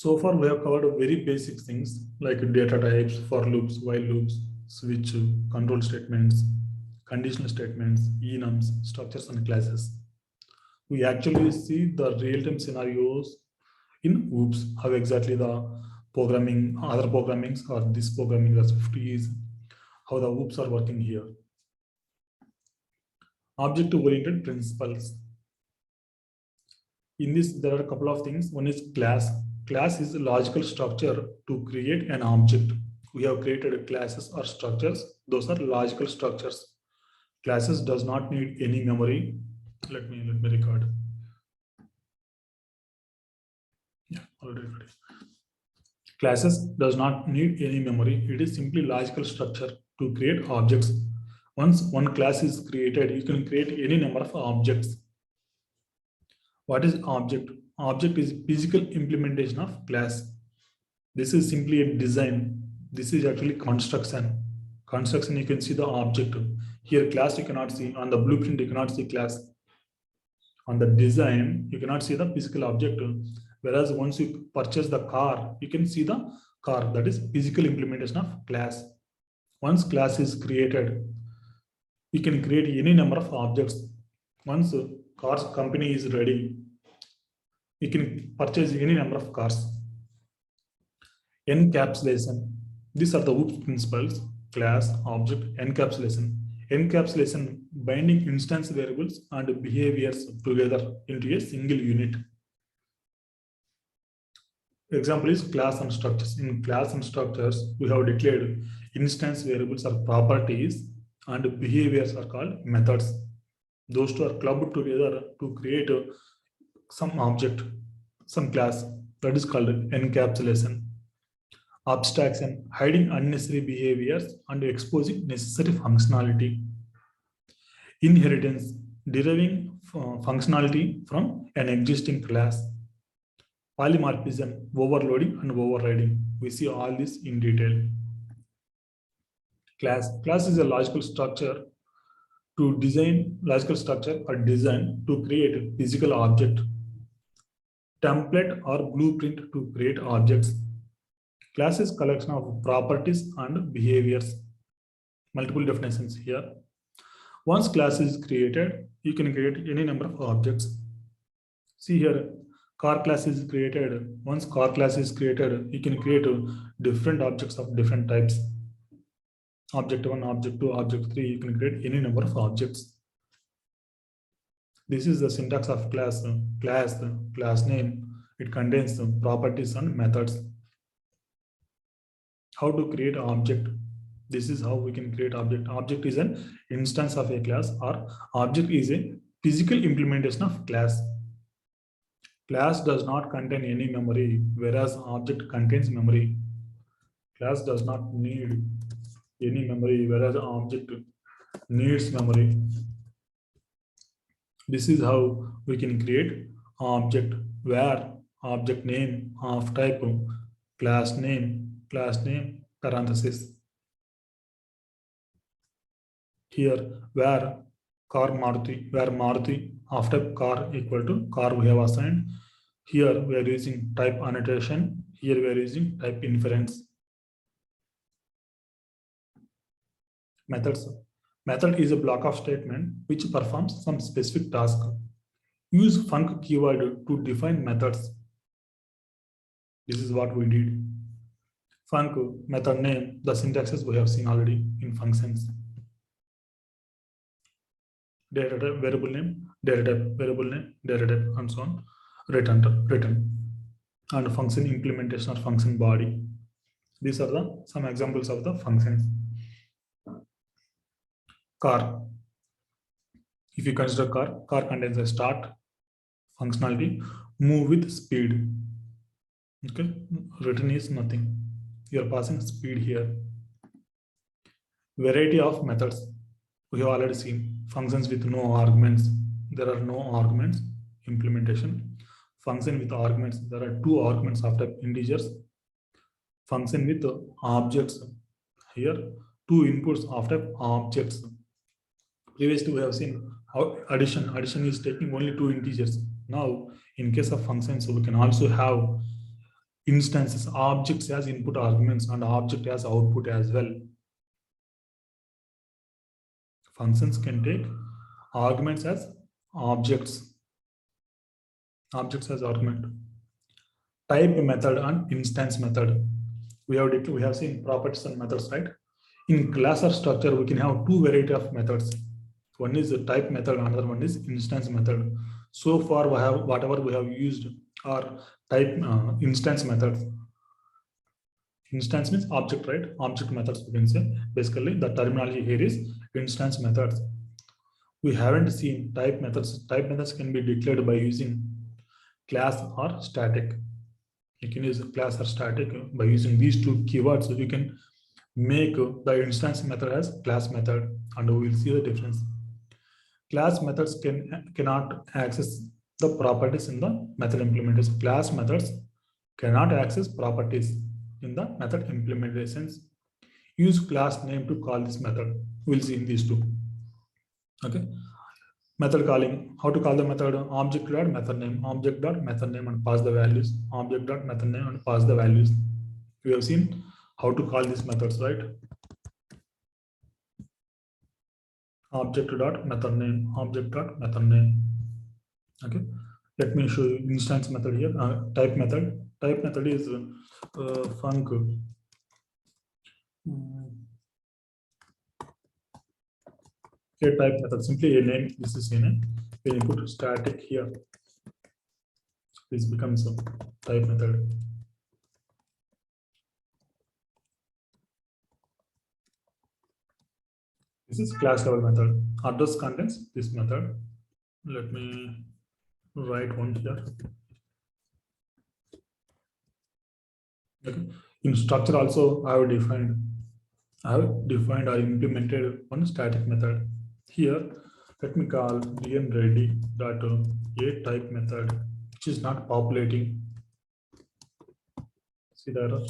So far, we have covered very basic things like data types, for loops, while loops, switch, control statements, conditional statements, enums, structures, and classes. We actually see the real-time scenarios in OOPS, how exactly the programming, other programmings or this programming as 50 is, how the OOPS are working here. Object-oriented principles. In this, there are a couple of things. One is class. Class is a logical structure to create an object. We have created classes or structures. Those are logical structures. Classes does not need any memory. Let me record. Yeah, already ready. Classes does not need any memory. It is simply logical structure to create objects. Once one class is created, you can create any number of objects. What is object? Object is physical implementation of class. This is simply a design. This is actually construction. Construction, you can see the object. Here class you cannot see. On the blueprint you cannot see class. On the design you cannot see the physical object. Whereas once you purchase the car, you can see the car. That is physical implementation of class. Once class is created, you can create any number of objects. Once cars company is ready, you can purchase any number of cars. Encapsulation. These are the OOPS principles: class, object, encapsulation. Encapsulation binding instance variables and behaviors together into a single unit. Example is class and structures. In class and structures, we have declared instance variables are properties and behaviors are called methods. Those two are clubbed together to create some object, some class. That is called encapsulation. Abstraction, hiding unnecessary behaviors and exposing necessary functionality. Inheritance, deriving functionality from an existing class. Polymorphism, overloading and overriding. We see all this in detail. Class is a logical structure to design, logical structure or design to create a physical object. Template or blueprint to create objects. Class is collection of properties and behaviors. Multiple definitions here. Once class is created, you can create any number of objects. See here, car class is created. Once car class is created, you can create different objects of different types. Object 1, object 2, object 3, you can create any number of objects. This is the syntax of class. Class name. It contains properties and methods. How to create an object? This is how we can create object. Object is an instance of a class, or object is a physical implementation of class. Class does not contain any memory, whereas object contains memory. Class does not need any memory, whereas object needs memory. This is how we can create object, where object name of type class name, parenthesis. Here, where car Maruti, where Maruti of type car equal to car we have assigned. Here we are using type annotation. Here we are using type inference. Methods. Method is a block of statement which performs some specific task. Use func keyword to define methods. This is what we did. Func, method name, the syntaxes we have seen already in functions. Data type, variable name, data type, variable name, data type, and so on. Return. And function implementation or function body. These are some examples of the functions. Car. If you consider car contains a start functionality, move with speed. Okay, return is nothing. You are passing speed here. Variety of methods. We have already seen functions with no arguments. There are no arguments. Implementation. Function with arguments. There are two arguments after integers. Function with objects. Here, two inputs after objects. Previously, we have seen how addition is taking only two integers. Now, in case of functions, we can also have instances, objects as input arguments and object as output as well. Functions can take arguments as objects as argument. Type method and instance method. We have seen properties and methods, right? In class or structure, we can have two variety of methods. One is the type method, another one is instance method. So far, whatever we have used are type instance methods. Instance means object, right? Object methods, we can say. Basically, the terminology here is instance methods. We haven't seen type methods. Type methods can be declared by using class or static. You can use class or static by using these two keywords. So you can make the instance method as class method, and we will see the difference. Class methods cannot access the properties in the method implementation. Class methods cannot access properties in the method implementations. Use class name to call this method. We'll see in these two. Okay. Method calling. How to call the method? Object.method name, object.method name, and pass the values. Object.method name and pass the values. We have seen how to call these methods, right? Object.method name, object.method name. Okay. Let me show you instance method here. Type method. Type method is func. Here type method, simply a name. This is a name. When you put static here, this becomes a type method. This is class level method. Address contains this method. Let me write one here. Okay. In structure also, I have defined or implemented one static method. Here, let me call dnready.a type method, which is not populating. See the error.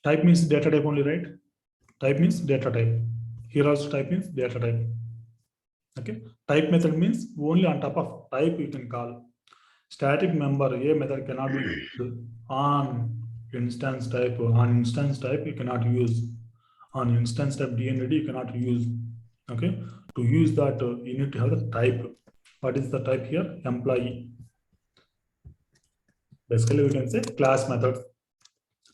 Type means data type only, right? Type means data type. Here also type means data type. Okay. Type method means only on top of type you can call. Static member a method cannot be on instance type. On instance type you cannot use. On instance type dnready you cannot use. Okay. To use that you need to have the type. What is the type here? Employee. Basically we can say class method.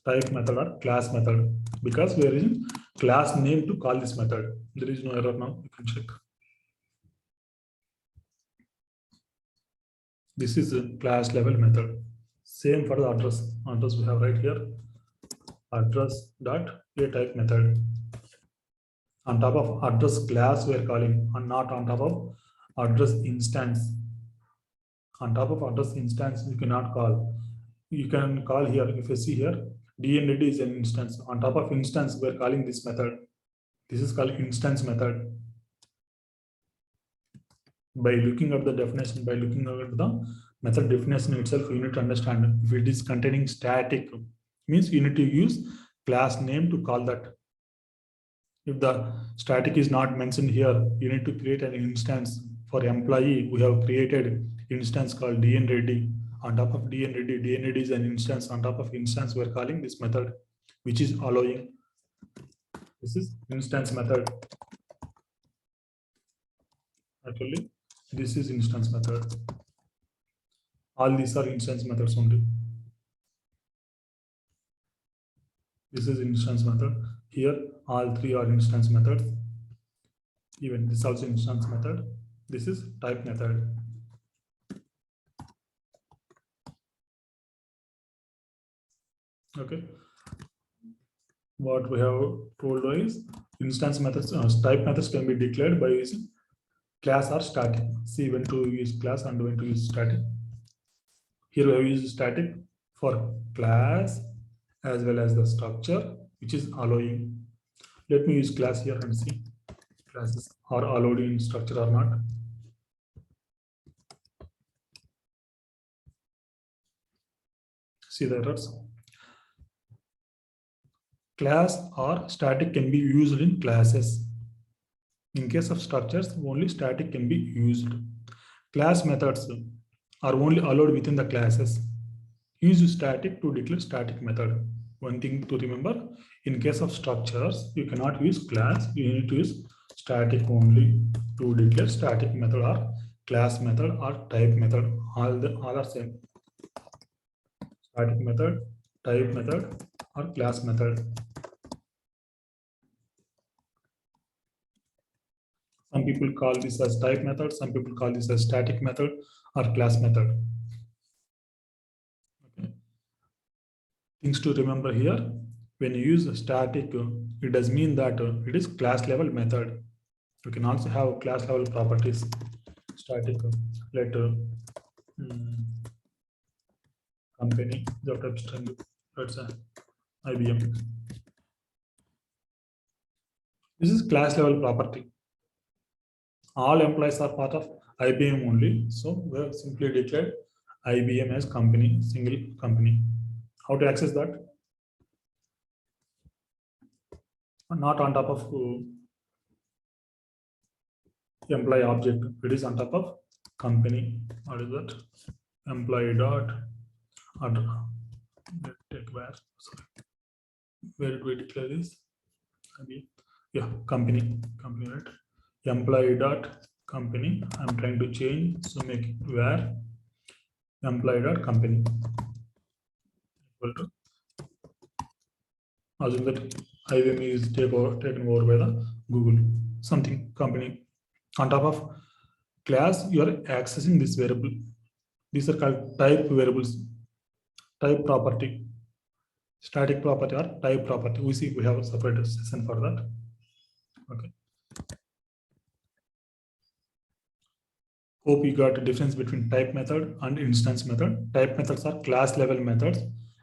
Type method or class method, because we are using class name to call this method. There is no error now. You can check. This is a class level method. Same for the address. Address we have right here. Address dot a type method. On top of address class we are calling, and not on top of address instance. On top of address instance you cannot call. You can call here. If you see here, dnready is an instance. On top of instance we are calling this method. This is called instance method. By looking at the definition, by looking at the method definition itself, you need to understand if it is containing static, means you need to use class name to call that. If the static is not mentioned here, you need to create an instance. For employee, we have created instance called dnready. On top of dnready is an instance. On top of instance, we are calling this method, which is allowing. This is instance method. Actually, this is instance method. All these are instance methods only. This is instance method. Here, all three are instance methods. Even this is also instance method. This is type method. Okay. What we have told is instance methods, type methods can be declared by using class or static. See when to use class and when to use static. Here we have used static for class as well as the structure, which is allowing. Let me use class here and see classes are allowed in structure or not. See the errors. Class or static can be used in classes. In case of structures, only static can be used. Class methods are only allowed within the classes. Use static to declare static method. One thing to remember, in case of structures, you cannot use class, you need to use static only to declare static method or class method or type method. All are same. Static method, type method, or class method. Some people call this as type method, some people call this as static method or class method. Okay. Things to remember here, when you use static, it does mean that it is class level method. You can also have class level properties. Static, let company, job type string, let's say IBM. This is class level property. All employees are part of IBM only. So we have simply declared IBM as company, single company. How to access that? Not on top of employee object. It is on top of company. What is that? Employee dot order. Take where? Sorry. Where did we declare this? Yeah, company, right? Employee dot company. I'm trying to change, so make it where employee dot company equal to. Assume that IBM is taken over by the Google something company. On top of class, you are accessing this variable. These are called type variables, type property, static property or type property. We see we have a separate session for that. Okay. Hope you got a difference between type method and instance method. Type methods are class level methods,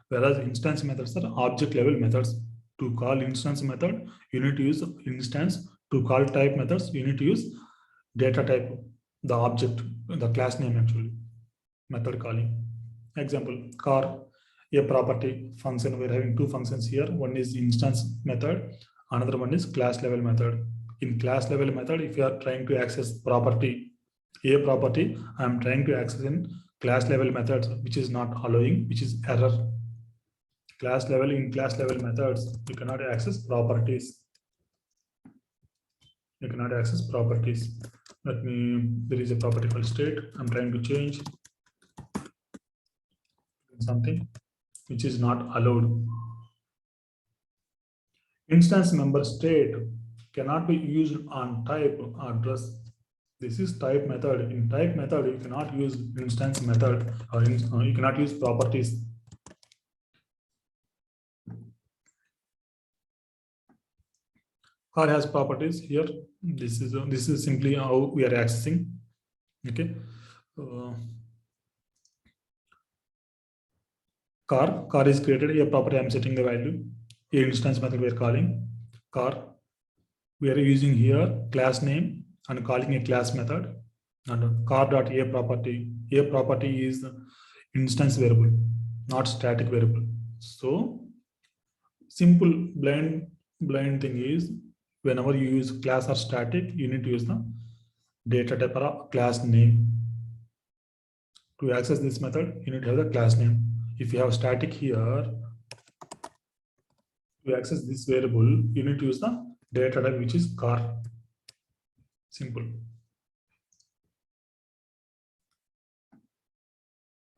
whereas instance methods are object level methods. To call instance method, you need to use instance. To call type methods, you need to use data type, the object, the class name actually, method calling. Example, car, a property function. We're having two functions here. One is instance method, another one is class level method. In class level method, if you are trying to access property, a property, I'm trying to access in class level methods, which is not allowing, which is error. Class level, in class level methods, you cannot access properties. You cannot access properties. There is a property called state. I'm trying to change something which is not allowed. Instance member state cannot be used on type address. This is type method. In type method, you cannot use instance method or you cannot use properties. Car has properties here. This is simply how we are accessing. Okay. Car is created. A property, I'm setting the value. A instance method we are calling car. We are using here class name and calling a class method. And car.a property. A property is instance variable, not static variable. So simple blind thing is, whenever you use class or static, you need to use the data type or class name. To access this method, you need to have the class name. If you have static here, to access this variable, you need to use the data type, which is car. Simple.